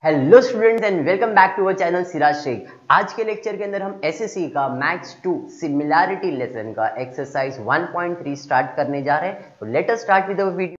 Hello students and welcome back to our channel Siraj Shaikh. आज के lecture के अंदर हम एसएससी का मैथ्स 2 सिमिलैरिटी लेसन का एक्सरसाइज 1.3 स्टार्ट करने जा रहे हैं। तो let us start with our video.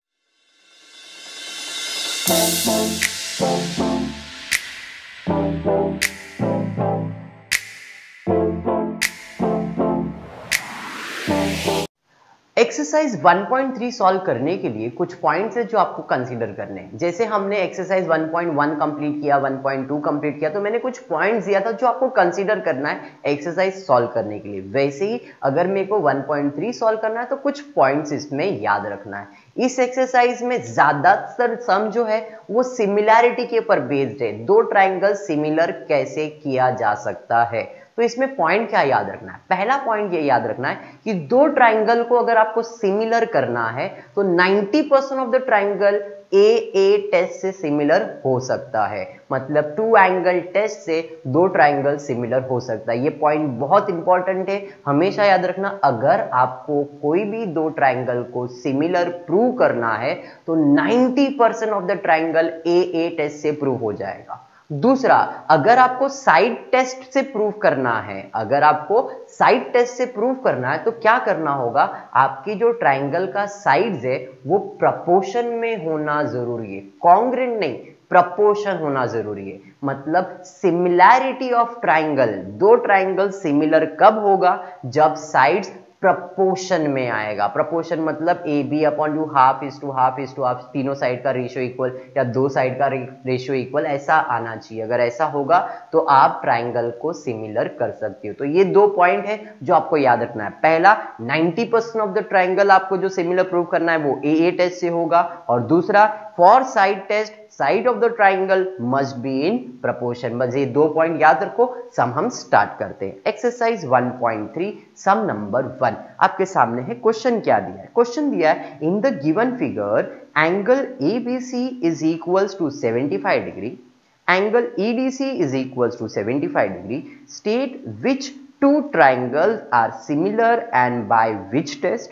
Exercise 1.3 solve करने के लिए कुछ पॉइंट्स है जो आपको कंसीडर करने हैं। जैसे हमने एक्सरसाइज 1.1 कंप्लीट किया, 1.2 कंप्लीट किया, तो मैंने कुछ पॉइंट्स दिया था जो आपको कंसीडर करना है एक्सरसाइज सॉल्व करने के लिए। वैसे ही अगर मेरे को 1.3 सॉल्व करना है तो कुछ पॉइंट्स इसमें याद रखना है। इस एक्सरसाइज में ज्यादातर सम जो है वो सिमिलैरिटी के ऊपर बेस्ड है। दो ट्राइंगल सिमिलर कैसे किया जा सकता है, तो इसमें पॉइंट क्या याद रखना है? पहला पॉइंट ये याद रखना है कि दो ट्राइंगल को अगर आपको सिमिलर करना है तो 90% of the triangle A test से सिमिलर हो सकता है। मतलब टू एंगल टेस्ट से दो ट्राइंगल सिमिलर हो सकता है। ये पॉइंट बहुत इंपॉर्टेंट है, हमेशा याद रखना। अगर आपको कोई भी दो ट्राइंगल को सिमिलर प्रूव करना है तो 90% of the triangle A test से प्रूव हो जाएगा। दूसरा, अगर आपको साइड टेस्ट से प्रूव करना है, अगर आपको साइड टेस्ट से प्रूव करना है तो क्या करना होगा? आपकी जो ट्राइंगल का साइड्स है वो प्रपोर्शन में होना जरूरी है, कॉन्ग्रुएंट नहीं, प्रपोर्शन होना जरूरी है। मतलब सिमिलैरिटी ऑफ ट्राइंगल, दो ट्राइंगल सिमिलर कब होगा? जब साइड्स प्रपोर्शन में आएगा। प्रपोर्शन मतलब A B upon two half is two half is two half, तीनों साइड का रेशियो इक्वल या दो साइड का रेशियो इक्वल, ऐसा आना चाहिए। अगर ऐसा होगा तो आप ट्राइंगल को सिमिलर कर सकते हो। तो ये दो पॉइंट है जो आपको याद रखना है। पहला, 90% ऑफ द ट्राइंगल आपको जो सिमिलर प्रूव करना है वो ए टेस्ट से होगा, और दूसरा, for side test side of the triangle must be in proportion. बस ये दो पॉइंट याद रखो। सम हम स्टार्ट करते हैं। एक्सरसाइज 1.3 सम नंबर 1 आपके सामने है। क्वेश्चन क्या दिया है? क्वेश्चन दिया है, in the given figure angle ABC is equals to 75 degree, angle EDC is equals to 75 degree, state which two triangles are similar and by which test?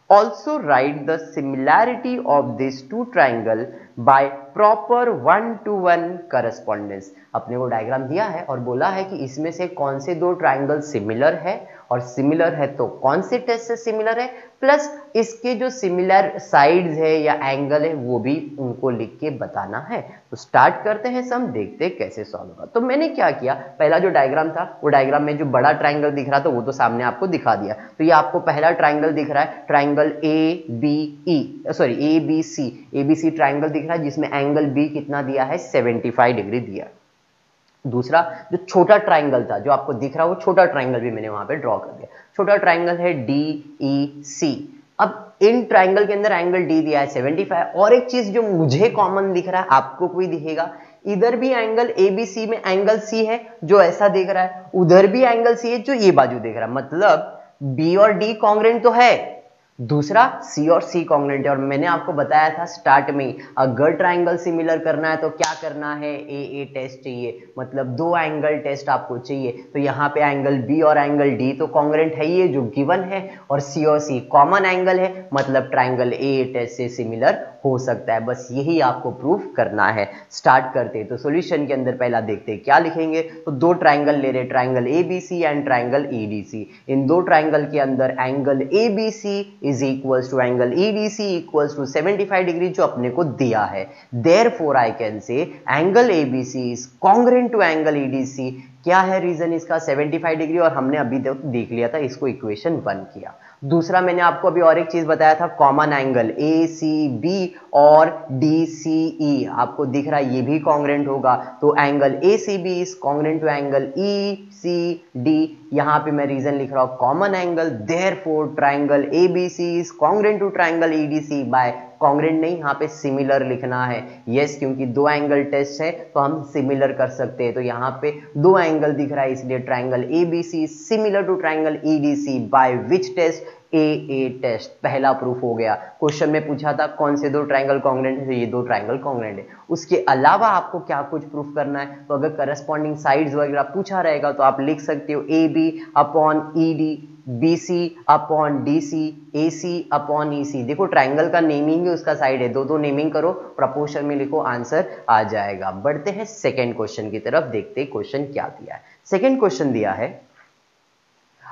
Also write the similarity of these two triangles by proper 1-to-1 correspondence। अपने को diagram दिया है और बोला है कि इसमें से कौन से दो ट्राइंगल सिमिलर है, और सिमिलर है तो कौन से टेस्ट से सिमिलर है, प्लस इसके जो सिमिलर साइड्स है या एंगल है वो भी उनको लिख के बताना है। तो स्टार्ट करते हैं सम, देखते हैं कैसे सॉल्व होगा। तो मैंने क्या किया, पहला जो डायग्राम था वो डायग्राम में जो बड़ा ट्राइंगल दिख रहा था वो तो सामने आपको दिखा दिया। तो ये आपको पहला ट्राइंगल दिख रहा है, ट्राइंगल ABC ट्राइंगल दिख रहा है, जिसमें एंगल बी कितना दिया है? 75 डिग्री दिया। दूसरा, जो छोटा ट्राइंगल था जो आपको दिख रहा है वो छोटा ट्राइंगल भी मैंने वहां पे ड्रॉ कर दिया। छोटा ट्राइंगल है DEC। अब इन ट्राइंगल के अंदर एंगल डी दिया है 75। और एक चीज जो मुझे कॉमन दिख रहा है, आपको कोई दिखेगा, इधर भी एंगल ABC में एंगल C है जो ऐसा दिख रहा है, उधर भी एंगल C है जो ये बाजू दिख रहा है। मतलब B और D कॉन्ग्रुएंट तो है, दूसरा C और C कॉन्ग्रुएंट है। और मैंने आपको बताया था स्टार्ट में, अगर ट्राइंगल सिमिलर करना है तो क्या करना है? ए टेस्ट चाहिए, मतलब दो एंगल टेस्ट आपको चाहिए। तो यहाँ पे एंगल B और एंगल D तो कॉन्ग्रुएंट है ही है जो गिवन है, और C और C कॉमन एंगल है, मतलब ट्राइंगल ए टेस्ट से सिमिलर हो सकता है। बस यही आपको प्रूफ करना है। स्टार्ट करते हैं। तो सॉल्यूशन के अंदर पहला देखते हैं क्या लिखेंगे। तो दो ट्राइंगल ले रहे, triangle ABC and triangle EDC। इन दो ट्राइंगल के अंदर angle ABC is equals to angle EDC equals to 75 degree जो अपने को दिया है। Therefore I can say angle ABC is congruent to angle EDC। क्या है रीजन इसका? 75 डिग्री, और हमने अभी देख लिया था, इसको इक्वेशन 1 किया। दूसरा, मैंने आपको अभी और एक चीज बताया था, कॉमन एंगल ACB और DCE आपको दिख रहा है, ये भी कॉन्ग्रुएंट होगा। तो angle ACB is congruent to angle ECD। यहां पे मैं रीजन लिख रहा हूं common angle, therefore triangle ABC is congruent to triangle EDC by congruent नहीं, यहाँ पे सिमिलर लिखना है। यस, क्योंकि दो एंगल टेस्ट है तो हम सिमिलर कर सकते हैं। तो यहाँ पे दो एंगल दिख रहा है, इसलिए triangle ABC similar to triangle EDC by which test? A test. पहला प्रूफ हो गया। क्वेश्चन में पूछा था कौन से दो ट्राइंगल कॉन्ग्रुएंट है, तो ये दो ट्राइंगल कॉन्ग्रुएंट है। उसके अलावा आपको क्या कुछ प्रूफ करना है? तो अगर करस्पॉन्डिंग साइड्स वगैरह पूछा रहेगा तो आप लिख सकते हो AB upon ED BC upon DC, AC upon EC। देखो ट्राइंगल का नेमिंग ही उसका साइड है, दो नेमिंग करो, प्रोपोर्शन में लिखो, आंसर आ जाएगा। बढ़ते हैं सेकंड क्वेश्चन की तरफ, देखते हैं क्वेश्चन क्या दिया है। सेकंड क्वेश्चन दिया है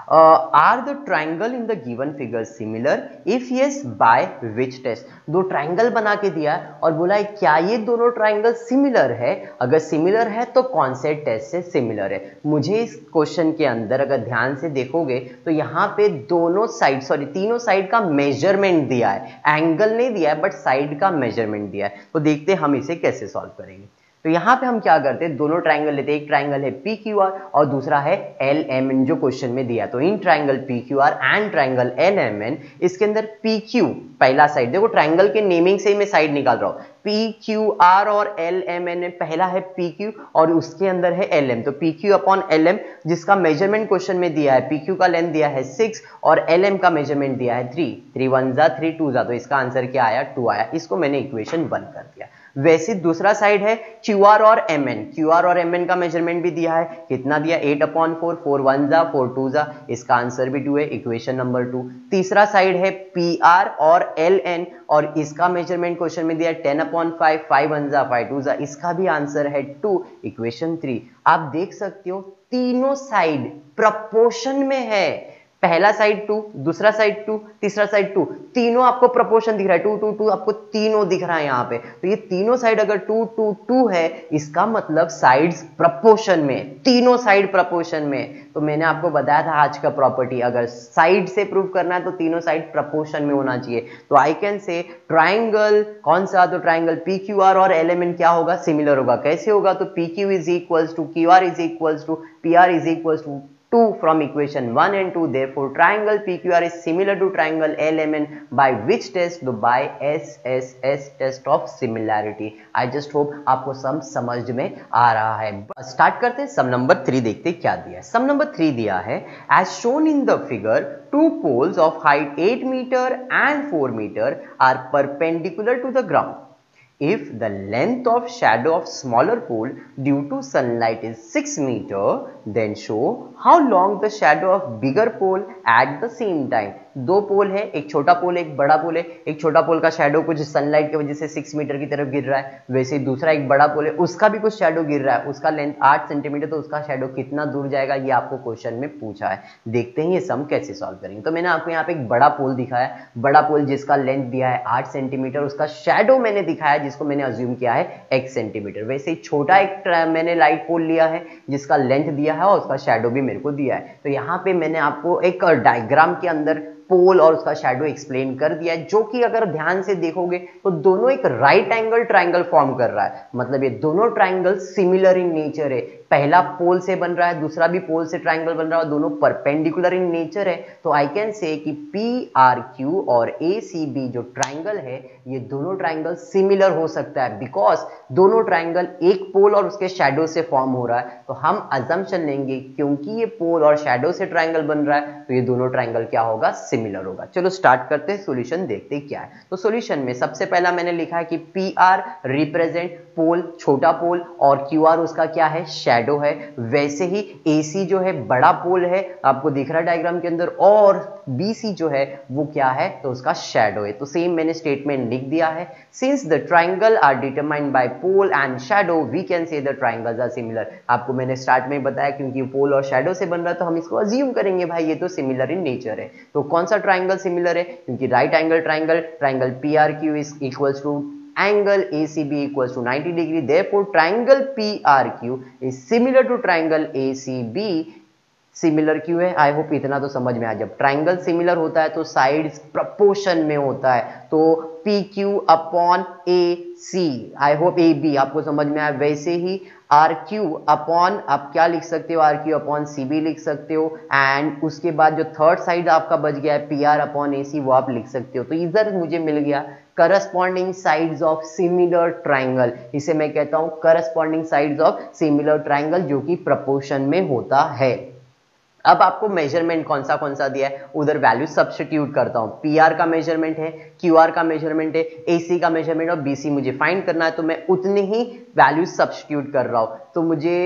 are the triangle in the given figure similar, if yes by which test. दो ट्राइंगल बना के दिया है और बोला है क्या ये दोनों ट्राइंगल सिमिलर है, अगर सिमिलर है तो कौन से टेस्ट से सिमिलर है। मुझे इस क्वेश्चन के अंदर अगर ध्यान से देखोगे तो यहाँ पे दोनों साइड, सॉरी तीनों साइड का मेजरमेंट दिया है, एंगल नहीं दिया है बट साइड का मेजरमेंट दिया है। तो देखते हैं हम इसे कैसे सॉल्व करेंगे। तो यहां पे हम क्या करते हैं, दोनों ट्राइंगल लेते हैं, एक ट्राइंगल है PQR और दूसरा है LMN जो क्वेश्चन में दिया। तो in triangle PQR and triangle LMN, इसके अंदर PQ पहला साइड, देखो ट्राइंगल के नेमिंग से ही मैं साइड निकाल रहा हूं, PQR और LMN, पहला है PQ और उसके अंदर है LM। तो PQ अपॉन LM जिसका मेजरमेंट क्वेश्चन में दिया है, PQ का लेंथ दिया है 6 और LM का मेजरमेंट दिया है 3, 3 1 जा 3 2 जा, तो इसका आंसर क्या आया, 2 आया। इसको मैंने इक्वेशन 1 कर दिया। वैसे दूसरा साइड है QR और MN, QR और MN का मेजरमेंट भी दिया है, कितना दिया, 8 अपॉन 4, 4 1 जा 4 2 जा, इसका आंसर भी 2 है, इक्वेशन नंबर 2। तीसरा साइड है PR और LN और इसका मेजरमेंट क्वेश्चन में दिया है 10 अपॉन 5, 5 1 जा 5 2 जा, इसका भी आंसर है 2, इक्वेशन 3। आप देख सकते हो तीनों साइड प्रोपोर्शन में है, पहला साइड 2, दूसरा साइड 2, तीसरा साइड 2, तीनों आपको प्रोपोर्शन दिख रहा है, 2 2 2 आपको तीनों दिख रहा है यहाँ पे। तो ये तीनों साइड अगर 2 2 2 है, इसका मतलब साइड्स प्रोपोर्शन में, तीनों साइड प्रोपोर्शन में। तो मैंने आपको बताया था आज का प्रॉपर्टी, अगर साइड से प्रूव करना है तो तीनों साइड प्रोपोर्शन में होना चाहिए। तो आई कैन से ट्राइंगल कौन सा, तो ट्राइंगल PQR और LMN क्या होगा, सिमिलर होगा। कैसे होगा, तो PQ is equals to QR is equals to PR is equals to 2 from equation 1 and 2, therefore triangle PQR is similar to triangle LMN by which test, तो by SSS test of similarity। I just hope आपको सम समझ में आ रहा है। Start करते हैं, सम number 3 देखते हैं क्या दिया है। सम नंबर 3 दिया है, as shown in the figure, two poles of height 8 meter and 4 meter are perpendicular to the ground. If the length of shadow of smaller pole due to sunlight is 6 meter, then show how long the shadow of bigger pole at the same time। दो पोल है, एक छोटा पोल एक बड़ा पोल है, एक छोटा पोल का शैडो कुछ सनलाइट की वजह से 6 मीटर की तरफ गिर रहा है, वैसे ही दूसरा एक बड़ा पोल है, उसका भी कुछ शैडो गिर रहा है, उसका लेंथ 8 सेंटीमीटर, तो उसका शैडो कितना दूर जाएगा, ये आपको क्वेश्चन में पूछा है। देखते हैं ये सम कैसे सॉल्व करेंगे। तो मैंने आपको यहाँ पे एक बड़ा पोल दिखाया, बड़ा पोल जिसका लेंथ दिया है 8 सेंटीमीटर, उसका शैडो मैंने दिखाया जिसको मैंने अज्यूम किया है x सेंटीमीटर। वैसे ही छोटा एक मैंने लाइट पोल लिया है जिसका लेंथ दिया है और उसका शैडो भी मेरे को दिया है। तो यहाँ पे मैंने आपको एक डायग्राम के अंदर पोल और उसका शैडो एक्सप्लेन कर दिया है, जो कि अगर ध्यान से देखोगे तो दोनों एक राइट एंगल ट्राइंगल फॉर्म कर रहा है। मतलब ये दोनों ट्राइंगल सिमिलर इन नेचर है, पहला पोल से बन रहा है, दूसरा भी पोल से ट्राइंगल बन रहा है, दोनों परपेंडिकुलर इन नेचर है। तो आई कैन से कि PRQ और ACB जो ट्राइंगल है, ये दोनों ट्राइंगल सिमिलर हो सकता है, बिकॉज दोनों ट्राइंगल एक पोल और उसके शैडो से फॉर्म हो रहा है। तो हम अजम्पशन लेंगे क्योंकि ये पोल और शैडो से ट्राइंगल बन रहा है, तो ये दोनों ट्राइंगल क्या होगा, सिमिलर होगा। चलो स्टार्ट करते हैं, सॉल्यूशन देखते हैं क्या है। तो सॉल्यूशन में सबसे पहला मैंने लिखा है कि PR रिप्रेजेंट पोल, छोटा पोल, और QR उसका क्या है, शैडो है। वैसे ही AC जो है बड़ा पोल है, आपको दिख रहा है डायग्राम के अंदर, और BC जो है वो क्या है, तो उसका शैडो है। तो सेम मैंने स्टेटमेंट लिख दिया है, since the triangle are determined by pole and shadow we can say the triangles are similar. आपको मैंने स्टार्ट में बताया क्योंकि पोल और शैडो से बन रहा है तो हम इसको अज्यूम करेंगे भाई ये तो सिमिलर इन नेचर है। तो कौन सा ट्राइंगल सिमिलर है, क्योंकि right angle triangle, triangle PRQ is equals to angle ACB equals to 90 degree, therefore triangle PRQ is similar to triangle ACB। Similar क्यों है, आई होप इतना तो समझ में आ। जब ट्राइंगल सिमिलर होता है तो साइड्स प्रोपोर्शन में होता है, तो PQ upon AC, I hope AB आपको समझ में आया। वैसे ही RQ अपॉन, आप क्या लिख सकते हो, RQ अपॉन CB लिख सकते हो, एंड उसके बाद जो थर्ड साइड आपका बच गया है PR अपॉन AC, वो आप लिख सकते हो। तो इधर मुझे मिल गया corresponding sides of similar triangle, इसे मैं कहता हूं corresponding sides of similar triangle, जो कि प्रोपोर्शन में होता है। अब आपको मेजरमेंट कौन सा दिया है, उधर वैल्यू सब्स्टिट्यूट करता हूं। PR का मेजरमेंट है, QR का मेजरमेंट है, AC का मेजरमेंट और BC मुझे फाइंड करना है, तो मैं उतने ही वैल्यू सब्स्टिट्यूट कर रहा हूं। तो मुझे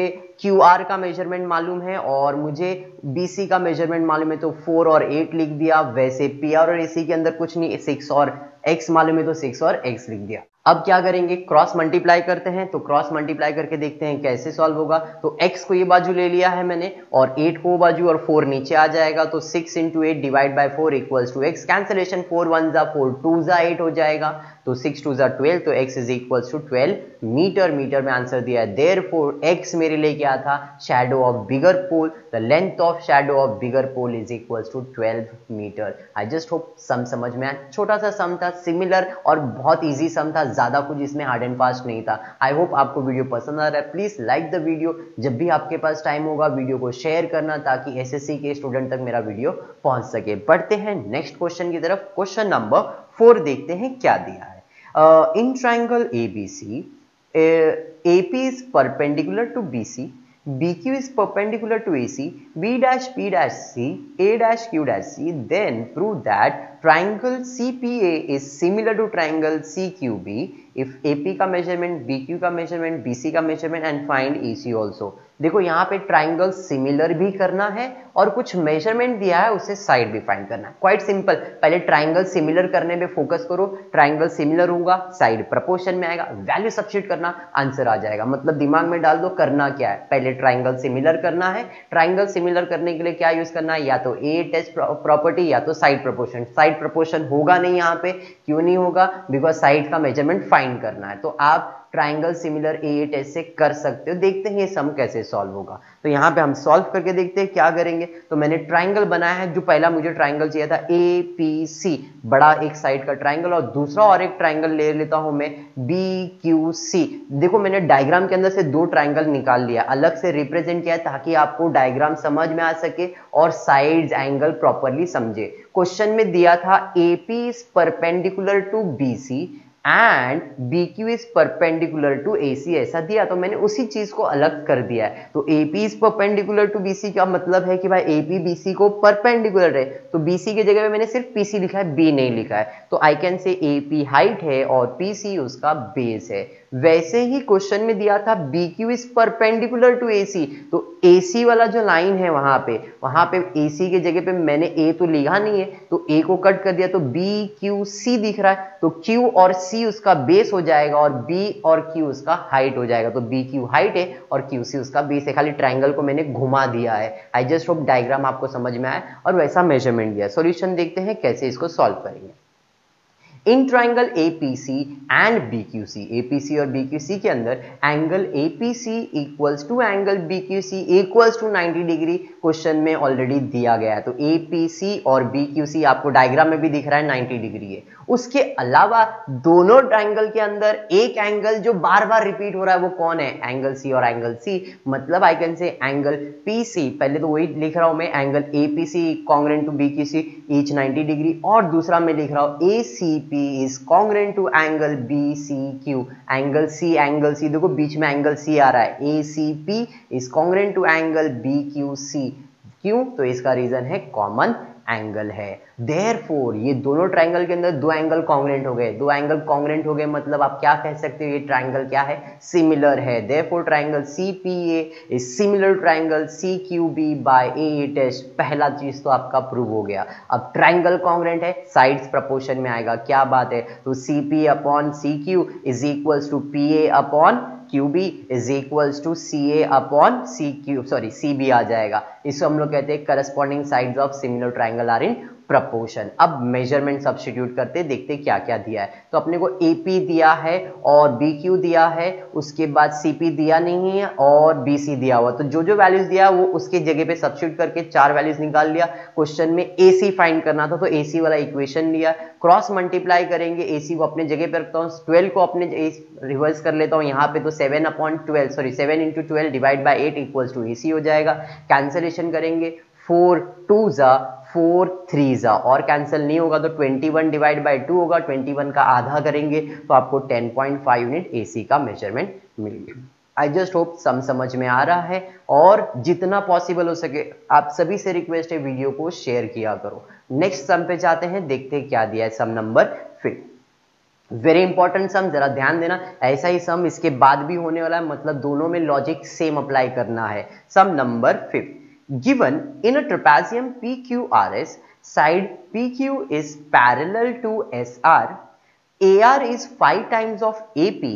QR का मेजरमेंट मालूम है और मुझे BC का मेजरमेंट मालूम है, तो 4 और 8 लिख दिया। वैसे PR और AC के अंदर कुछ नहीं, 6 और X मालूम है तो 6 और X लिख दिया। अब क्या करेंगे, क्रॉस मल्टीप्लाई करते हैं। तो क्रॉस मल्टीप्लाई करके देखते हैं कैसे सॉल्व होगा। तो x को ये बाजू ले लिया है मैंने और 8 को बाजू और 4 नीचे आ जाएगा। तो 6 × 8 divide by 4 equals to x। Cancellation 4 1 जा 4 2 जा 8 हो जाएगा। तो 6 2 जा 12, तो x is equals to 12 meter. Meter में आंसर दिया है। देयरफॉर x मेरे लिए क्या था, shadow of bigger pole. The length of shadow of bigger pole is equals to 12 meter. I just hope sum समझ में आया। छोटा सा सम था, सिमिलर और बहुत इजी सम था, ज्यादा कुछ इसमें हार्ड एंड फास्ट नहीं था। आई होप आपको वीडियो पसंद आ रहा है। Please like the video. जब भी आपके पास टाइम होगा वीडियो को शेयर करना ताकि एसएससी के स्टूडेंट तक मेरा वीडियो पहुंच सके। बढ़ते हैं नेक्स्ट क्वेश्चन की तरफ। क्वेश्चन नंबर 4 देखते हैं क्या दिया है। In triangle ABC, AP is perpendicular to BC, BQ is perpendicular to AC, B dash P dash C, A dash Q dash C, then prove that triangle CPA is similar to triangle CQB if AP का measurement, BQ का measurement, BC का measurement and find AC also। देखो यहाँ पे triangle similar भी करना है और कुछ मेजरमेंट दिया है उसे साइड भी फाइंड करना है। Quite simple. पहले ट्राइंगल सिमिलर करने में फोकस करो। ट्राइंगल सिमिलर होगा, साइड प्रोपोर्शन में आएगा, वैल्यू सब्स्टिट्यूट करना, आंसर आ जाएगा। मतलब दिमाग में डाल दो करना क्या है, पहले ट्राइंगल सिमिलर करना है। ट्राइंगल सिमिलर करने के लिए क्या यूज करना है, या तो ए टेस्ट प्रॉपर्टी या तो साइड प्रोपोर्शन। साइड प्रोपोर्शन होगा नहीं यहाँ पे, क्यों नहीं होगा, बिकॉज साइड का मेजरमेंट फाइंड करना है। तो आप ट्राइंगल सिमिलर ए टेस्ट से कर सकते हो। देखते हैं ये सम कैसे सॉल्व होगा। तो यहाँ पे हम सॉल्व करके देखते हैं क्या करेंगे। तो मैंने ट्राइंगल बनाया है। जो पहला मुझे ट्राइंगल चाहिए था APC, बड़ा एक साइड का ट्राइंगल, और दूसरा और एक ट्राइंगल ले लेता हूं मैं BQC। देखो मैंने डायग्राम के अंदर से 2 ट्राइंगल निकाल लिया, अलग से रिप्रेजेंट किया है ताकि आपको डायग्राम समझ में आ सके और साइड्स एंगल प्रॉपरली समझे। क्वेश्चन में दिया था AP is perpendicular to BC and BQ is perpendicular to AC, ऐसा दिया तो मैंने उसी चीज को अलग कर दिया है। तो AP is perpendicular to BC का मतलब है कि भाई AP BC को परपेंडिकुलर है, तो BC की जगह पे मैंने सिर्फ PC लिखा है, B नहीं लिखा है। तो आई कैन से AP हाइट है और PC उसका बेस है। वैसे ही क्वेश्चन में दिया था BQ is perpendicular to AC, तो AC वाला जो लाइन है वहां पे AC की जगह पे मैंने A तो लिखा नहीं है, तो A को कट कर दिया, तो BQC दिख रहा है। तो Q और C उसका बेस हो जाएगा और B और Q उसका हाइट हो जाएगा। तो BQ हाइट है और QC उसका बेस है। खाली ट्राइंगल को मैंने घुमा दिया है। आई जस्ट होप डायग्राम आपको समझ में आया और वैसा मेजरमेंट दिया। सॉल्यूशन देखते हैं कैसे इसको सॉल्व करेंगे। In triangle APC and BQC, APC और BQC के अंदर angle APC equals to angle BQC equals to 90 degree question में ऑलरेडी दिया गया है। तो APC और BQC आपको डायग्राम में भी दिख रहा है 90 डिग्री है। उसके अलावा दोनों ट्राइंगल के अंदर एक एंगल जो बार बार रिपीट हो रहा है वो कौन है, एंगल C और एंगल C। मतलब I can say angle PC, पहले तो वही लिख रहा हूं मैं, angle APC congruent to BQC each 90 degree, और दूसरा मैं लिख रहा हूं ACP is congruent to angle BCQ। Angle C देखो बीच में एंगल C आ रहा है, ACP is congruent to angle BQC। क्यों, तो इसका रीजन है कॉमन एंगल है। देयरफॉर ये दोनों ट्राइंगल के अंदर 2 एंगल कॉन्ग्रुएंट हो गए। 2 एंगल कॉन्ग्रुएंट हो गए मतलब आप क्या कह सकते हो, ये ट्राइंगल क्या है, सिमिलर है। Therefore triangle CPA is similar triangle CQB by AA test. पहला चीज तो आपका प्रूव हो गया। अब ट्राइंगल कॉन्ग्रुएंट है, साइड्स प्रोपोर्शन में आएगा, क्या बात है। तो CP upon CQ is equals to PA upon QB is equals to CA upon CB आ जाएगा। इसको हम लोग कहते हैं corresponding sides of similar triangle are in proportion. अब मेजरमेंट सब्स्टिट्यूट करते देखते क्या क्या दिया है। तो अपने को AP दिया है और BQ दिया है, उसके बाद CP दिया नहीं है और BC दिया हुआ। तो जो जो वैल्यूज दिया वो उसके जगह पे सब्स्टिट्यूट करके 4 वैल्यूज निकाल लिया। क्वेश्चन में AC फाइंड करना था तो AC वाला इक्वेशन लिया, क्रॉस मल्टीप्लाई करेंगे, AC को अपने जगह पे रखता हूँ, 12 को अपने रिवर्स कर लेता हूँ यहाँ पे, तो 7 × 12 divide by 8 equals to AC हो जाएगा। कैंसिलेशन करेंगे, 4 2 जा 4 3 जा, और कैंसिल नहीं होगा तो 21 डिवाइड बाय 2 होगा। 21 का आधा करेंगे तो आपको 10.5 यूनिट AC का मेजरमेंट मिल गया। आई जस्ट होप समझ में आ रहा है, और जितना पॉसिबल हो सके आप सभी से रिक्वेस्ट है वीडियो को शेयर किया करो। नेक्स्ट सम पे जाते हैं, देखते हैं क्या दिया है सम नंबर 5। वेरी इंपॉर्टेंट सम, जरा ध्यान देना, ऐसा ही सम इसके बाद भी होने वाला है, मतलब दोनों में लॉजिक सेम अप्लाई करना है। Sum number 5, given in a trapezium PQRS, side PQ is parallel to SR, AR is 5 times of AP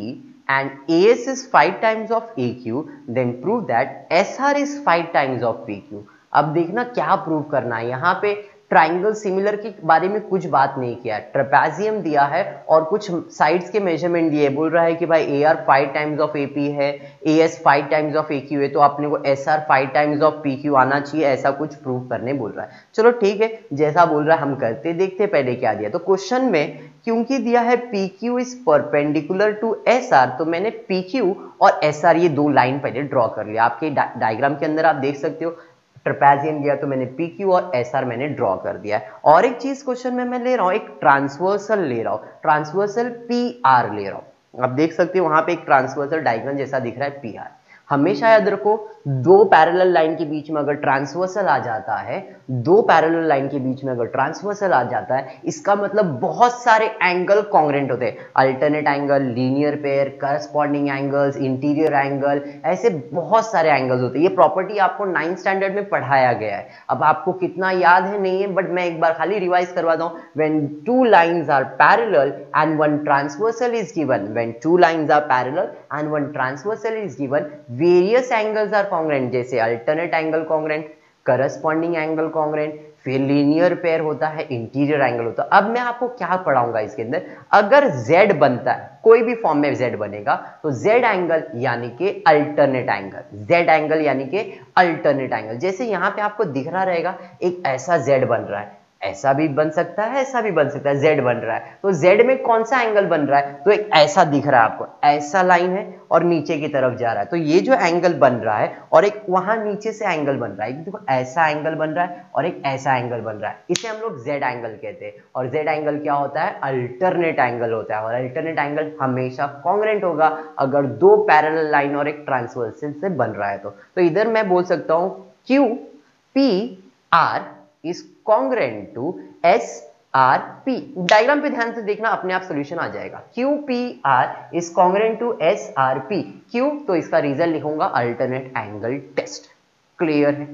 and AS is 5 times of AQ, then prove that SR is 5 times of PQ। अब देखना क्या prove करना है, यहाँ पे triangle similar के बारे में कुछ बात नहीं किया है, ट्रेपेजियम दिया है और कुछ साइड्स के मेजरमेंट दिए, बोल रहा है कि भाई AR 5 टाइम्स ऑफ AP है, AS 5 टाइम्स ऑफ AQ है, तो अपने को SR 5 टाइम्स ऑफ PQ आना चाहिए, ऐसा कुछ प्रूव करने बोल रहा है। चलो ठीक है, जैसा बोल रहा है हम करते देखते पहले क्या दिया। तो क्वेश्चन में क्योंकि दिया है PQ is perpendicular to SR, तो मैंने PQ और SR ये दो लाइन पहले ड्रॉ कर लिया। आपके डायग्राम के अंदर आप देख सकते हो ट्रेपेजियम दिया तो मैंने PQ और SR मैंने ड्रॉ कर दिया है। और एक चीज क्वेश्चन में मैं ले रहा हूं, एक ट्रांसवर्सल ले रहा हूं, ट्रांसवर्सल PR ले रहा हूं। आप देख सकते हो वहां पे एक ट्रांसवर्सल डायगोनल जैसा दिख रहा है PR। हमेशा याद रखो, दो पैरेलल लाइन के बीच में अगर ट्रांसवर्सल आ जाता है, दो पैरेलल लाइन के बीच में अगर ट्रांसवर्सल आ जाता है, इसका मतलब बहुत सारे एंगल कॉन्ग्रेंट होते हैं। Alternate angle, linear pair, corresponding angles, interior angle, ऐसे बहुत सारे एंगल्स होते हैं। ये प्रॉपर्टी आपको 9th स्टैंडर्ड में पढ़ाया गया है। अब आपको कितना याद है नहीं है, बट मैं एक बार खाली रिवाइज करवाता हूं। When two lines are parallel and one transversal is given, when two lines are parallel and one transversal is given, various angles are congruent, जैसे alternate angle congruent, corresponding angle congruent, फिर linear pair होता है, interior angle होता है। अब मैं आपको क्या पढ़ाऊंगा इसके अंदर, अगर Z बनता है, कोई भी फॉर्म में Z बनेगा, तो Z एंगल यानी कि अल्टरनेट एंगल, Z एंगल यानी कि अल्टरनेट एंगल। जैसे यहां पे आपको दिख रहा रहेगा एक ऐसा Z बन रहा है, ऐसा भी बन सकता है, ऐसा भी बन सकता है, Z बन रहा है, तो Z में कौन सा एंगल बन रहा है, तो एक ऐसा दिख रहा है आपको, ऐसा लाइन है और नीचे की तरफ जा रहा है, तो ये जो एंगल बन रहा है, और एक वहां नीचे से एंगल बन रहा है, देखो ऐसा एंगल बन रहा है और एक ऐसा एंगल बन रहा है, इसे हम लोग Z एंगल कहते हैं। और Z एंगल क्या होता है, अल्टरनेट एंगल होता है, और अल्टरनेट एंगल हमेशा कॉन्ग्रेंट होगा अगर दो पैरेलल लाइन और एक ट्रांसवर्सल से बन रहा है। तो इधर मैं बोल सकता हूं QPR is congruent to SRP। Diagram पे ध्यान से देखना, अपने आप सॉल्यूशन आ जाएगा। QPR is congruent to SRP। Q तो इसका रीजन लिखूंगा अल्टरनेट एंगल टेस्ट। क्लियर है?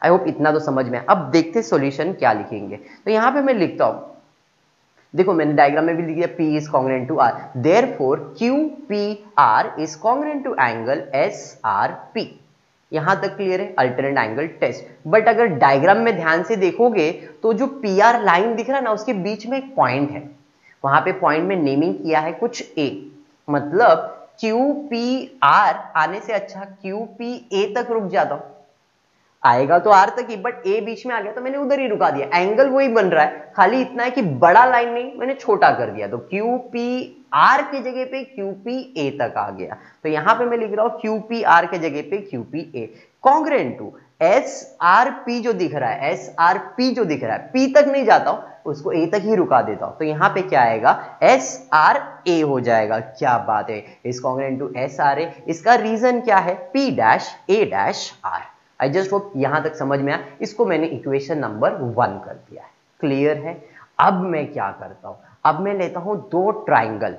आई होप इतना तो समझ में। अब देखते सॉल्यूशन क्या लिखेंगे। तो यहां पे मैं लिखता हूं, देखो मैंने डायग्राम में भी लिख दिया P is congruent to R, therefore QPR is congruent to angle SRP। यहां तक क्लियर है, अल्टरनेट एंगल टेस्ट। बट अगर डायग्राम में ध्यान से देखोगे तो जो PR लाइन दिख रहा है ना, उसके बीच में एक पॉइंट है, वहां पे पॉइंट में नेमिंग किया है कुछ A, मतलब QPR आने से अच्छा QPA तक रुक जाता हूं, आएगा तो R तक ही, बट A बीच में आ गया तो मैंने उधर ही रुका दिया। एंगल वही बन रहा है, खाली इतना है कि बड़ा लाइन नहीं, मैंने छोटा कर दिया, तो QPR की जगह पे QPA तक आ गया। तो यहां पे मैं लिख रहा हूं QPR के जगह पे QPA, कॉन्ग्रेंट टू SRP जो दिख रहा है, SRP जो दिख रहा है, P तक नहीं जाता हूं, उसको A तक ही रुका देता हूं, तो यहां पे क्या आएगा, SRA हो जाएगा। क्या बात है, इस कॉन्ग्रेंट टू SRA। इसका रीजन क्या है, P-A-R। आई जस्ट होप यहां तक समझ में आया। इसको मैंने इक्वेशन नंबर 1 कर दिया है। क्लियर है? अब मैं क्या करता हूं, अब मैं लेता हूं दो ट्राइंगल।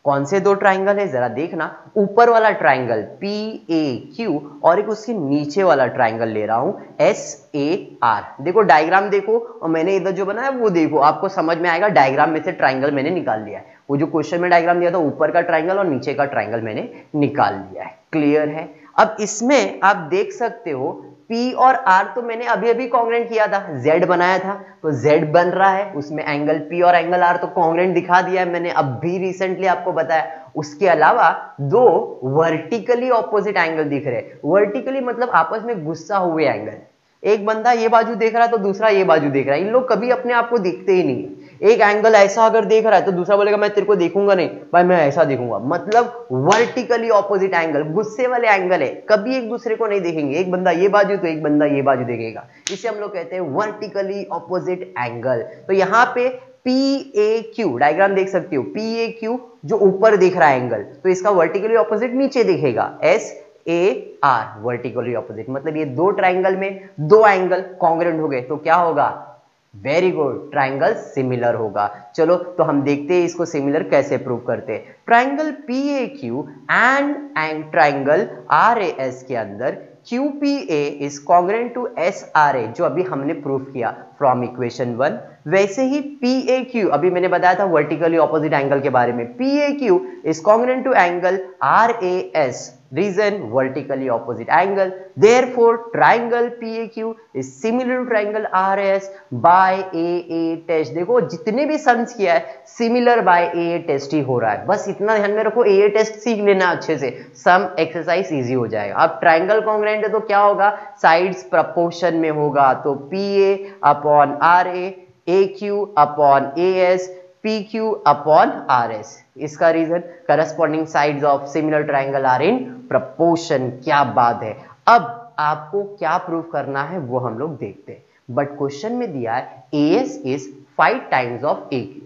कौन से दो ट्राइंगल है जरा देखना, ऊपर वाला ट्राइंगल PAQ और एक उसके नीचे वाला ट्राइंगल ले रहा हूं SAR। देखो डायग्राम देखो, और मैंने इधर जो बनाया वो देखो, आपको समझ में आएगा डायग्राम में से ट्राइंगल मैंने निकाल लिया है। वो जो क्वेश्चन में डायग्राम दिया था, ऊपर का ट्राइंगल और नीचे का ट्राइंगल मैंने निकाल लिया है। क्लियर है? अब इसमें आप देख सकते हो P और R तो मैंने अभी अभी कॉन्ग्रेंट किया था, Z बनाया था तो Z बन रहा है, उसमें एंगल P और एंगल R तो कॉन्ग्रेंट दिखा दिया है मैंने अभी रिसेंटली आपको बताया। उसके अलावा दो वर्टिकली ऑपोजिट एंगल दिख रहे हैं। वर्टिकली मतलब आपस में गुस्सा हुए एंगल, एक बंदा ये बाजू देख रहा है तो दूसरा ये बाजू देख रहा है, इन लोग कभी अपने आप को दिखते ही नहीं। एक एंगल ऐसा अगर देख रहा है तो दूसरा बोलेगा मैं तेरे को देखूंगा नहीं भाई, मैं ऐसा देखूंगा, मतलब वर्टिकली ऑपोजिट एंगल, गुस्से वाले एंगल है, कभी एक दूसरे को नहीं देखेंगे। एक बंदा ये बाजू तो एक बंदा ये बाजू देखेगा, इसे हम लोग कहते हैं वर्टिकली ऑपोजिट एंगल। तो यहाँ पे PAQ डायग्राम देख सकते हो, PAQ जो ऊपर दिख रहा है एंगल, तो इसका वर्टिकली ऑपोजिट नीचे दिखेगा SAR, वर्टिकली ऑपोजिट। मतलब ये दो ट्राइंगल में दो एंगल कॉन्ग्रेंट हो गए, तो क्या होगा वेरी गुड, ट्राइंगल सिमिलर होगा। चलो तो हम देखते हैं इसको सिमिलर कैसे प्रूव करते हैं। Triangle PAQ and triangle RAS के अंदर QPA is congruent to SRA, जो अभी हमने प्रूव किया फ्रॉम इक्वेशन 1। वैसे ही PAQ, अभी मैंने बताया था वर्टिकली ऑपोजिट एंगल के बारे में, PAQ is congruent to angle RAS, reason vertically opposite angle, therefore triangle PAQ is similar to triangle RAS by AA test. देखो जितने भी सम्स किया है सिमिलर बाय AA टेस्ट ही हो रहा है, बस इतना ध्यान में रखो, AA टेस्ट सीख लेना अच्छे से, सम एक्सरसाइज इजी हो जाएगा। अब ट्राइंगल कॉन्ग्रुएंट है तो क्या होगा, साइड्स प्रपोर्शन में होगा, तो PA upon RA, AQ upon AS, PQ upon RS। इसका reason corresponding sides of similar triangle are in proportion. क्या बात है। अब आपको क्या प्रूव करना है वो हम लोग देखते हैं, बट क्वेश्चन में दिया है AS is 5 times of AQ।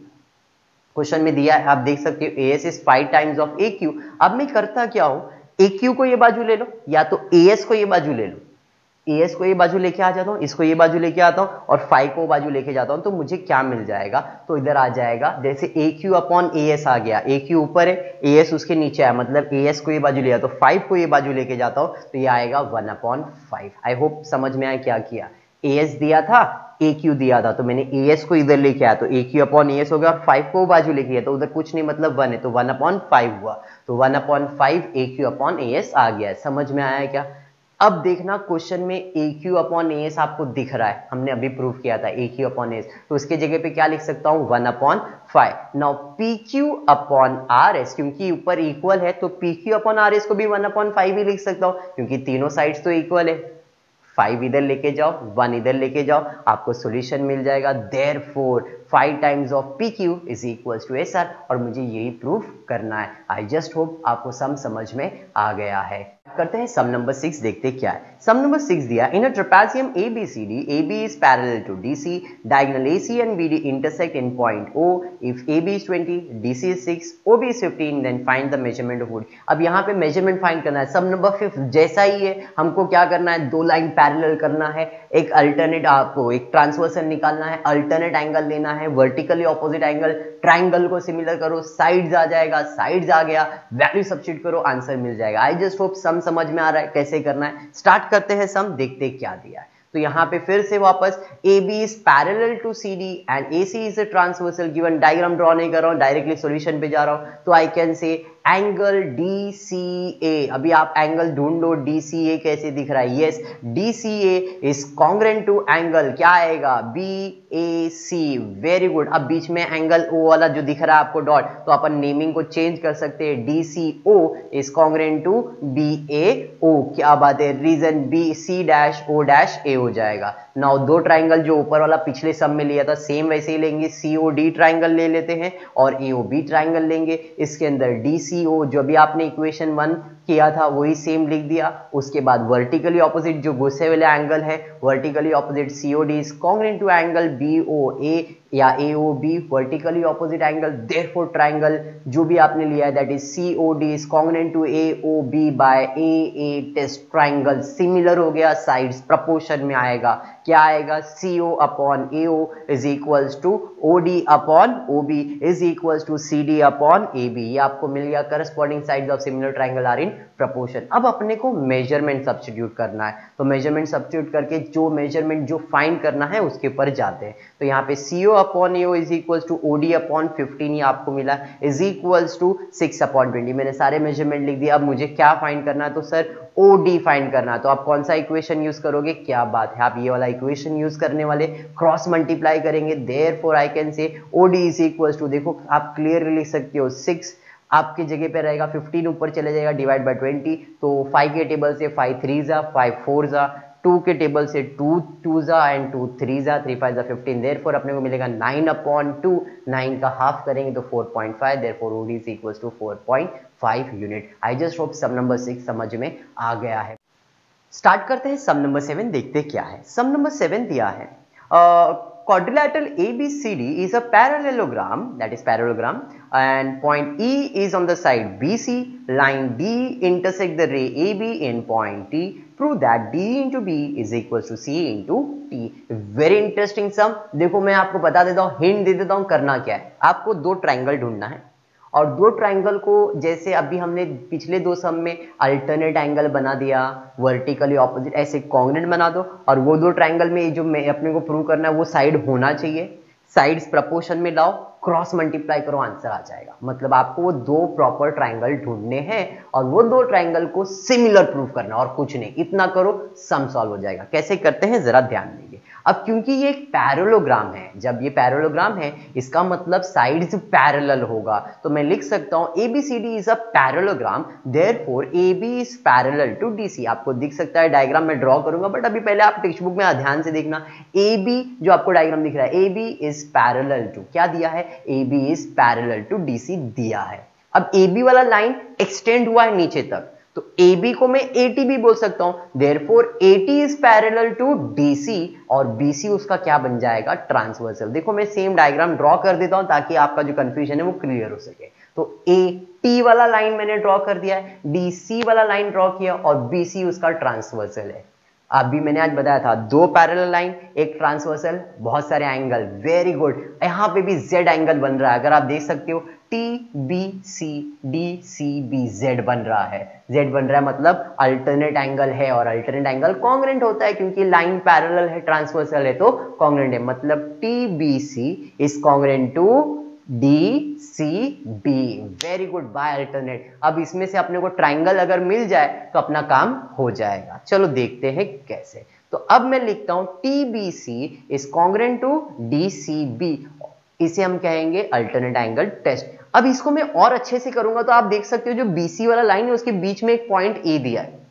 Question में दिया है, आप देख सकते हो AS is 5 times of AQ। अब मैं करता क्या हूं, AQ को ये बाजू ले लो या तो AS को ये बाजू ले लो, AS को ये बाजू लेके आ जाता हूं, इसको ये बाजू लेके आता हूं और 5 को बाजू लेके जाता हूं, तो मुझे क्या मिल जाएगा, तो इधर आ जाएगा जैसे AQ अपॉन AS आ गया, AQ ऊपर है AS उसके नीचे है, मतलब AS को ये बाजू लिया तो 5 को ये बाजू लेके जाता हूं तो ये आएगा 1/5। आई होप समझ में आया क्या किया। AS दिया था, AQ दिया था, तो मैंने AS को इधर लेके आया तो AQ अपॉन AS हो गया और 5 को बाजू लेके गया तो उधर कुछ नहीं मतलब 1 है तो 1/5 हुआ, तो 1/5 AQ अपॉन AS आ गया। समझ में आया क्या। अब देखना क्वेश्चन में AQ अपॉन AS आपको दिख रहा है, हमने अभी प्रूव किया था AQ अपॉन AS, तो उसके जगह पे क्या लिख सकता हूं 1/5। नाउ PQ अपॉन RS, क्योंकि ऊपर इक्वल है तो PQ अपॉन RS को भी 1/5 ही लिख सकता हूं, क्योंकि तीनों साइड्स तो इक्वल है। 5 इधर लेके जाओ, 1 इधर लेके जाओ, आपको सॉल्यूशन मिल जाएगा। Therefore 5 times of PQ is equals to SR, और मुझे यही प्रूफ करना है। आई जस्ट होप आपको सम समझ में आ गया है। करते हैं सम नंबर 6, देखते क्या है। सम नंबर 6 दिया, इन a trapezium ABCD, AB is parallel to DC, diagonal AC and BD intersect in point O, if AB is 20, DC is 6, OB is 15, then find the measurement of OD। अब यहाँ पे measurement find करना है। Sum number 5 जैसा ही है, हमको क्या करना है, दो लाइन पैरेलल करना है, एक अल्टरनेट आपको एक ट्रांसवर्सल निकालना है, अल्टरनेट एंगल लेना है, वर्टिकली ऑपोजिट एंगल, ट्राइंगल को सिमिलर करो, साइड्स आ जाएगा, साइड्स आ गया, वैल्यू सब्स्टिट्यूट करो, आंसर मिल जाएगा। आई जस्ट होप सम समझ में आ रहा है कैसे करना है। स्टार्ट करते हैं सम, देखते क्या दिया है। तो यहां पे फिर से वापस AB is parallel to CD and AC is a transversal given, diagram draw नहीं कर रहा हूं, डायरेक्टली सॉल्यूशन पे जा रहा हूं, तो I can say angle DCA। अभी आप एंगल ढूंढो, DCA कैसे दिख रहा है, yes DCA is congruent to angle, क्या आएगा BAC। Very good. अब बीच में एंगल O वाला जो दिख रहा है आपको डॉट, तो अपन नेमिंग को चेंज कर सकते हैं, DCO is congruent to BAO। क्या बात है, रीजन BC'-O' हो जाएगा। नाउ दो ट्राइंगल जो ऊपर वाला पिछले सम में लिया था सेम वैसे ही लेंगे, COD ट्राइंगल ले लेते हैं और AOB ट्राइंगल लेंगे। इसके अंदर DCO जो भी आपने इक्वेशन 1 किया था वही सेम लिख दिया। उसके बाद वर्टिकली ऑपोजिट जो गुस्से वाले एंगल है, vertically opposite COD is congruent to angle BOA या AOB, vertically opposite angle. Therefore triangle जो भी आपने लिया है that is COD is congruent to AOB by AA test, triangle similar हो गया, साइड्स प्रपोर्शन में आएगा। क्या आएगा, CO upon AO is equals to OD upon OB is equals to CD upon AB। ये आपको मिल गया corresponding sides of similar triangle are in proportion. अब अपने को मेजरमेंट सब्स्टिट्यूट करना है, तो मेजरमेंट सब्स्टिट्यूट करके जो मेजरमेंट जो फाइंड करना है उसके ऊपर जाते हैं। तो यहाँ पे CO upon AO is equals to OD upon 15 ये आपको मिला, इज इक्वल्स टू 6 अपॉन 20। मैंने सारे मेजरमेंट लिख दिए। अब मुझे क्या फाइंड करना है, तो सर OD फाइंड करना है। तो आप कौन सा इक्वेशन यूज करोगे, क्या बात है, आप ये वाला इक्वेशन यूज करने वाले, क्रॉस मल्टीप्लाई करेंगे। Therefore I can say OD is equals to, देखो आप क्लियरली लिख सकते हो, 6 आपकी जगह पे रहेगा, 15 ऊपर चले जाएगा, डिवाइड बाय 20, तो 5 के टेबल से 5 3 जा, 5 4 जा, 2 के टेबल से 2 2 जा एंड 2 3 जा, 3 5 जा 15। देयरफॉर अपने को मिलेगा 9 अपॉन 2, 9 का हाफ करेंगे तो 4.5। Therefore OD is equals to 4.5 unit. I just hope some number 6 समझ में आ गया है। स्टार्ट करते हैं सम नंबर 7, देखते क्या है। सम नंबर 7 दिया है, quadrilateral ABCD is a parallelogram, that is parallelogram, and point E is on the side BC, line D intersect the ray AB in point T, prove that d into B is equal to c into T. Very interesting sum. देखो मैं आपको बता देता हूं, hint दे देता हूं करना क्या है। आपको दो ट्राइंगल ढूंढना है और दो ट्राइंगल को जैसे अभी हमने पिछले दो सम में अल्टरनेट एंगल बना दिया, वर्टिकली ऑपोजिट, ऐसे कॉन्ग्रेंट बना दो और वो दो ट्राइंगल में जो मैं अपने को प्रूव करना है वो साइड होना चाहिए, साइड्स प्रपोर्शन में लाओ, क्रॉस मल्टीप्लाई करो, आंसर आ जाएगा। मतलब आपको वो दो प्रॉपर ट्राइंगल ढूंढने हैं और वो दो ट्राइंगल को सिमिलर प्रूव करना और कुछ नहीं, इतना करो सम सॉल्व हो जाएगा। कैसे करते हैं जरा ध्यान देंगे। अब क्योंकि ये एक पैरेललोग्राम है, जब ये पैरेललोग्राम है इसका मतलब साइड्स पैरेलल होगा, तो मैं लिख सकता हूं ABCD is a parallelogram, therefore AB is parallel to DC। आपको दिख सकता है डायग्राम में ड्रॉ करूंगा, बट अभी पहले आप टेक्स्ट बुक में ध्यान से देखना। AB जो आपको डायग्राम दिख रहा है, AB इज पैरेलल टू, क्या दिया है, AB is parallel to DC दिया है। अब AB वाला लाइन एक्सटेंड हुआ है नीचे तक, तो AB को मैं AT भी बोल सकता हूं, therefore AT is parallel to DC और BC उसका क्या बन जाएगा, ट्रांसवर्सल। देखो मैं सेम डायग्राम ड्रॉ कर देता हूं ताकि आपका जो कंफ्यूजन है वो क्लियर हो सके। तो AT वाला लाइन मैंने ड्रॉ कर दिया है, DC वाला लाइन ड्रॉ किया और BC उसका ट्रांसवर्सल है। अभी मैंने आज बताया था दो पैरेलल लाइन, एक ट्रांसवर्सल, बहुत सारे एंगल, वेरी गुड। यहां पे भी Z एंगल बन रहा है, अगर आप देख सकते हो TBC DCB Z बन रहा है, Z बन रहा है मतलब अल्टरनेट एंगल है और अल्टरनेट एंगल कॉन्ग्रेंट होता है क्योंकि लाइन पैरेलल है, ट्रांसवर्सल है तो कॉन्ग्रेंट है। मतलब TBC is congruent to DCB, very good, by alternate. अब इसमें से अपने को ट्राइंगल अगर मिल जाए तो अपना काम हो जाएगा। चलो देखते हैं कैसे। तो अब मैं लिखता हूं TBC is congruent to DCB, इसे हम कहेंगे अल्टरनेट एंगल टेस्ट। अब इसको मैं और अच्छे से करूंगा तो आप देख सकते हो जो BC वाला लाइन है उसके बीच में एक पॉइंट A दिया है,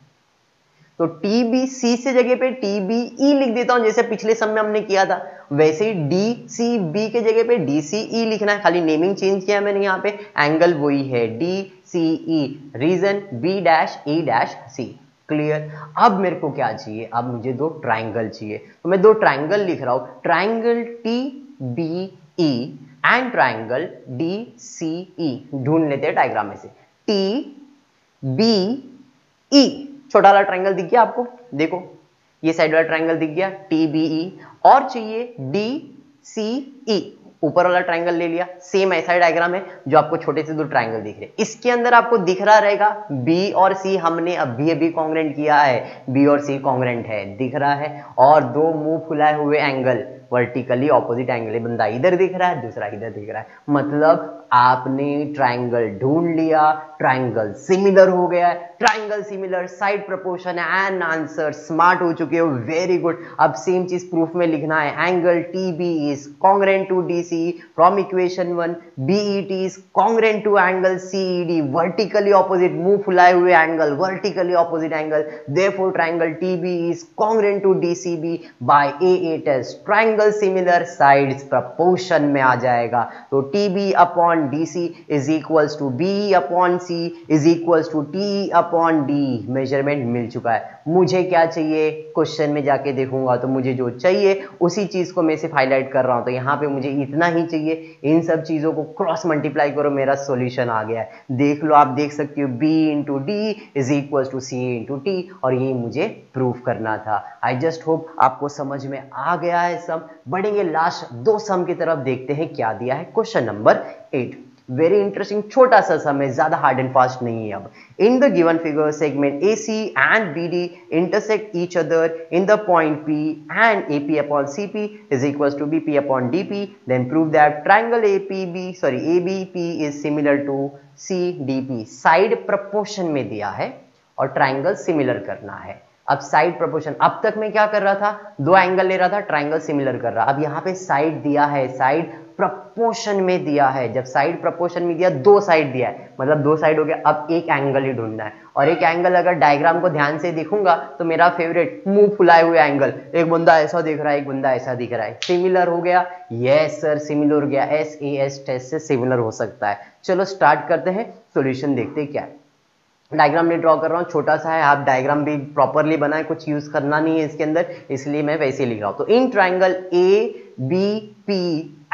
तो TBC से जगह पे TBE लिख देता हूं, जैसे पिछले सम में हमने किया था। वैसे ही DCB के जगह पे DCE लिखना है, खाली नेमिंग चेंज किया है मैंने, यहाँ पे एंगल वही है DCE, रीजन B'(E')C। क्लियर। अब मेरे को क्या चाहिए, अब मुझे दो ट्राइंगल चाहिए, तो मैं दो ट्राइंगल लिख रहा हूं, triangle TBE and triangle DCE। ढूंढ लेते हैं डायग्राम में से। TBE, छोटा वाला ट्राइंगल दिख गया आपको, देखो ये साइड वाला ट्राइंगल दिख गया TBE, और चाहिए DCE, ऊपर वाला ट्राइंगल ले लिया। सेम ऐसा डायग्राम है जो आपको छोटे से दो ट्राइंगल दिख रहे हैं, इसके अंदर आपको दिख रहा रहेगा B और C हमने अभी कॉन्ग्रेंट किया है, B और C कॉन्ग्रेंट है, दिख रहा है। और दो मुंह फुलाए हुए एंगल, वर्टिकली ऑपोजिट एंगल, बंदा इधर दिख रहा है दूसरा इधर दिख रहा है, मतलब आपने ट्राइंगल ढूंढ लिया, ट्राइंगल सिमिलर हो गया है, triangle similar, side proportion and answer, smart हो चुके हो, वेरी गुड। अब सेम चीज प्रूफ में लिखना है, angle TB is congruent to DCE from equation 1, BET is congruent to angle CED, vertically opposite, मुंह फुलाए हुए angle, vertically opposite angle, therefore triangle TB is congruent to DCB by AA test, triangle similar, sides proportion में आ जाएगा। तो TB upon DC is equals to BE upon C is equals to TE upon D। Measurement मिल चुका है। मुझे क्या चाहिए, क्वेश्चन में जाके देखूंगा तो मुझे जो चाहिए उसी चीज को मैं सिर्फ हाईलाइट कर रहा हूं, तो यहाँ पे मुझे इतना ही चाहिए। इन सब चीजों को क्रॉस मल्टीप्लाई करो, मेरा सॉल्यूशन आ गया है। देख लो, आप देख सकते हो B into D is equals to C into T, और ये मुझे प्रूफ करना था। आई जस्ट होप आपको समझ में आ गया है सम। बढ़ेंगे लास्ट दो सम की तरफ, देखते हैं क्या दिया है क्वेश्चन नंबर 8। वेरी इंटरेस्टिंग, छोटा सा सम है, ज्यादा हार्ड एंड फास्ट नहीं है। अब इन the given figure segment AC and BD intersect each other in the point P and AP upon CP is equals to BP upon DP, then prove that triangle ABP is similar to CDP। Side proportion में दिया है और triangle similar करना है। अब side proportion, अब तक मैं क्या कर रहा था, दो एंगल ले रहा था, ट्राइंगल सिमिलर कर रहा। अब यहाँ पे साइड दिया है, साइड प्रपोर्शन में दिया है। जब साइड प्रपोर्शन में दिया, दो साइड दिया है, मतलब दो साइड हो गया। अब एक एंगल ही ढूंढना है, और एक एंगल अगर डायग्राम को ध्यान से देखूंगा तो मेरा फेवरेट मुंह फुलाए हुए एंगल, एक बंदा ऐसा दिख रहा है, एक बंदा ऐसा दिख रहा है, सिमिलर हो गया। यस सर, सिमिलर हो गया, SAS टेस्ट से सिमिलर हो सकता है। चलो स्टार्ट करते हैं, सॉल्यूशन देखते हैं क्या है। डायग्राम नहीं ड्रॉ कर रहा हूँ, छोटा सा है, आप डायग्राम भी प्रॉपरली बनाए, कुछ यूज करना नहीं है इसके अंदर, इसलिए मैं वैसे ही लिख रहा हूं। तो in triangle ABP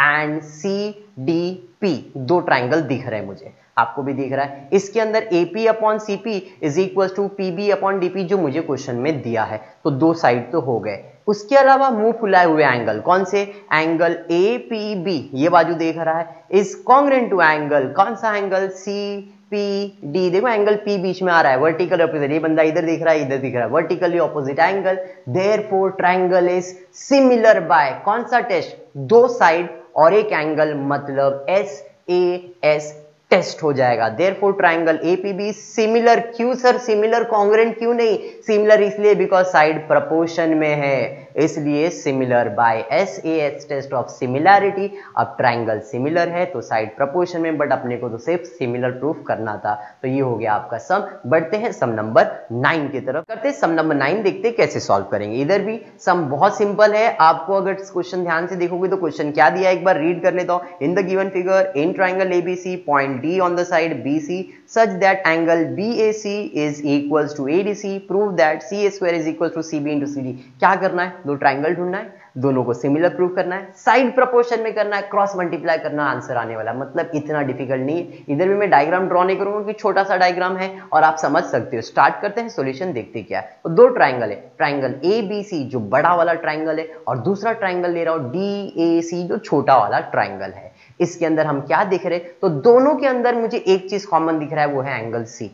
and CDP, दो ट्राइंगल दिख रहे हैं मुझे। आपको भी दिख रहा है। इसके अंदर AP upon CP is equal to PB upon DP जो मुझे क्वेश्चन में दिया है, तो दो साइड तो हो गए। उसके अलावा मुंह फुलाए हुए एंगल, कौन से एंगल APB, ये बाजू देख रहा है, इज कॉन्ग्रुएंट टू एंगल, कौन सा एंगल CPD, देखो एंगल P बीच में आ रहा है, वर्टिकल ऑपोजिट, ये बंदा इधर दिख रहा है, इधर दिख रहा है, vertically opposite angle, therefore triangle is similar by, कौन सा टेस्ट, दो साइड और एक एंगल, मतलब SAS टेस्ट हो जाएगा। देयरफॉर ट्रायंगल APB सिमिलर, क्यों सर सिमिलर, कॉन्ग्रुएंट क्यों नहीं, सिमिलर इसलिए बिकॉज साइड प्रोपोर्शन में है, इसलिए similar by SAS test of similarity. अब ट्रायंगल सिमिलर है तो साइड प्रोपोर्शन में, बट अपने को तो सिर्फ सिमिलर प्रूफ करना था, तो ये हो गया आपका सम। बढ़ते हैं सम नंबर 9 की तरफ, करते हैं सम नंबर 9, देखते हैं कैसे सॉल्व करेंगे। इधर भी सम बहुत सिंपल है, आपको अगर क्वेश्चन ध्यान से देखोगे तो क्वेश्चन क्या दिया है एक बार रीड कर लेता हूं। इन the given figure in triangle ABC point D on the side BC such that angle BAC is equals to ADC, prove that CA square is equals to CB into CD। क्या करना है, दो triangle ढूंढना है, दोनों को similar prove करना है, साइड प्रोपोर्शन में करना है, क्रॉस मल्टीप्लाई करना, आंसर आने वाला, मतलब इतना डिफिकल्ट नहीं है। इधर भी मैं डायग्राम ड्रॉ नहीं करूंगा कि छोटा सा डायग्राम है और आप समझ सकते हो। स्टार्ट करते हैं, सॉल्यूशन देखते क्या है। तो दो ट्रायंगल है, ट्रायंगल ABC जो बड़ा वाला ट्रायंगल है और दूसरा ट्रायंगल ले रहा हूं DAC जो छोटा वाला ट्रायंगल है। इसके अंदर हम क्या दिख रहे, तो दोनों के अंदर मुझे एक चीज कॉमन दिख रहा है, वो है एंगल C।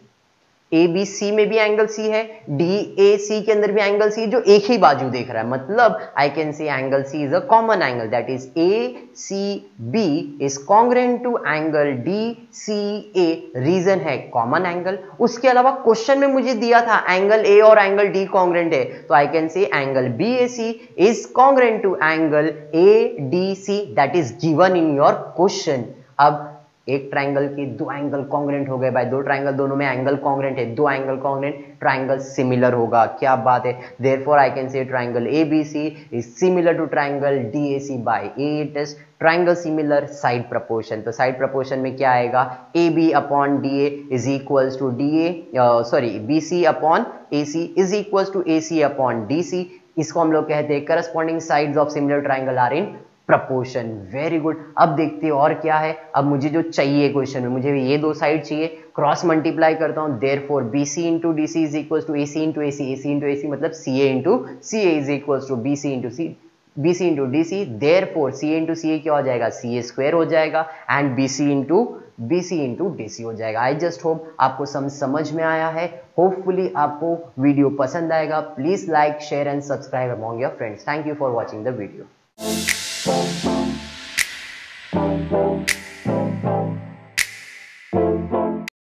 ABC में भी एंगल C है, DAC के अंदर भी एंगल C, जो एक ही बाजू देख रहा है, मतलब I can say angle C is a common angle, that is ACB is congruent to angle DCA, reason है कॉमन एंगल। उसके अलावा क्वेश्चन में मुझे दिया था एंगल A और एंगल D कॉन्ग्रुएंट है, तो I can say angle BAC is congruent to angle ADC, that is given in your question. अब एक ट्रायंगल के दो एंगल कॉन्ग्रुएंट हो गए भाई, दो ट्रायंगल दोनों में एंगल कॉन्ग्रुएंट है, दो एंगल कॉन्ग्रुएंट, ट्रायंगल सिमिलर होगा, क्या बात है। Therefore I can say triangle ABC is similar to triangle DAC by A test, triangle similar, side proportion, तो साइड प्रोपोर्शन में क्या आएगा, AB upon DA is equals to BC upon AC is equals to AC upon DC। इसको हम लोग कहते हैं corresponding sides of similar triangle are in proportion. Very good. अब देखते हैं और क्या है। अब मुझे जो चाहिए क्वेश्चन में, मुझे ये दो साइड चाहिए, क्रॉस मल्टीप्लाई करता हूं, therefore BC into DC is equal to AC into AC, AC into AC मतलब CA into CA is equal to BC into DC, therefore CA into CA क्या हो जाएगा, CA स्क्वायर हो जाएगा, and BC into DC हो जाएगा। आई just hope आपको समझ में आया है। होपफुली आपको वीडियो पसंद आएगा। Please like, share and subscribe among your friends. Thank you for watching the video.